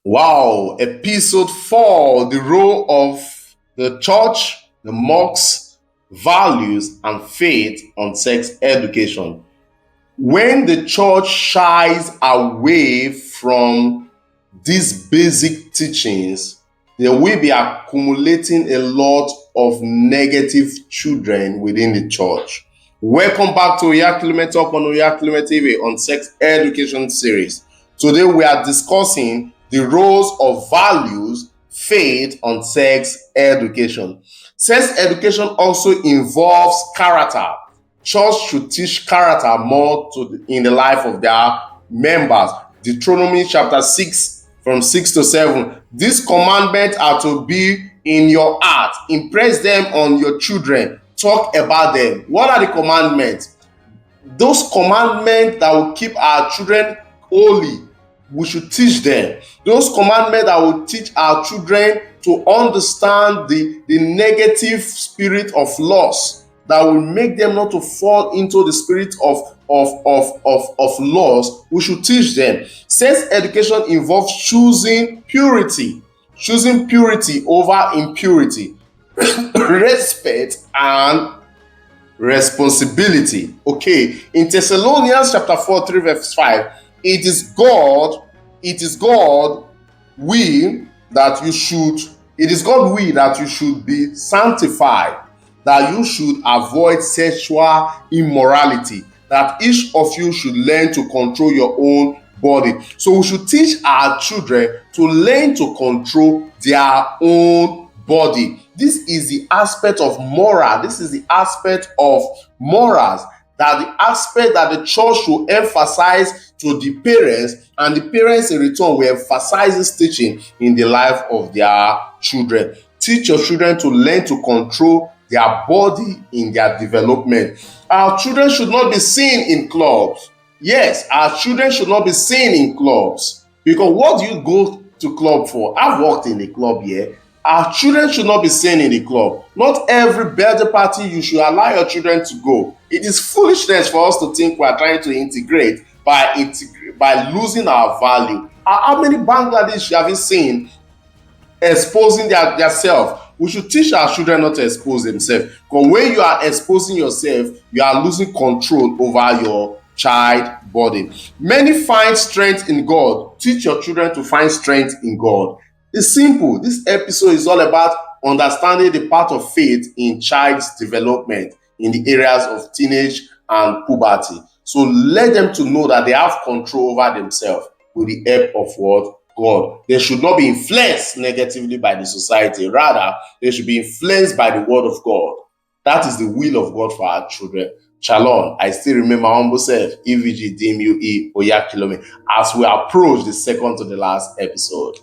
Wow, episode 4, the role of the church, the mosques, values, and faith on sex education. When the church shies away from these basic teachings, there will be accumulating a lot of negative children within the church. Welcome back to Oyakilome Talk on Oyakilome TV on Sex Education series. Today we are discussing the roles of values, faith on sex education. Sex education also involves character. Church should teach character more in the life of their members. Deuteronomy chapter 6 from 6 to 7. These commandments are to be in your heart. Impress them on your children. Talk about them. What are the commandments? Those commandments that will keep our children holy, we should teach them. Those commandments that will teach our children to understand the negative spirit of loss, that will make them not to fall into the spirit of loss. We should teach them. Sex education involves choosing purity over impurity, respect and responsibility. Okay, in Thessalonians chapter 4, 3 verse 5, it is God will that you should be sanctified, that you should avoid sexual immorality, that each of you should learn to control your own body. So we should teach our children to learn to control their own body. This is the aspect of moral. This is the aspect of morals, that the aspect that the church should emphasize to the parents, and the parents in return will emphasize this teaching in the life of their children. Teach your children to learn to control their body in their development. Our children should not be seen in clubs. Yes, our children should not be seen in clubs. Because what do you go to club for? I've worked in a club here. Our children should not be seen in the club. Not every birthday party you should allow your children to go. It is foolishness for us to think we are trying to integrate by losing our value. How many Bangladesh have you seen exposing themselves? We should teach our children not to expose themselves. Because when you are exposing yourself, you are losing control over your child body. Many find strength in God. Teach your children to find strength in God. It's simple. This episode is all about understanding the part of faith in child's development in the areas of teenage and puberty. So let them to know that they have control over themselves with the help of what? God. They should not be influenced negatively by the society. Rather, they should be influenced by the word of God. That is the will of God for our children. Shalom. I still remember my humble self, EVG DMUE Oyakilome, as we approach the second to the last episode.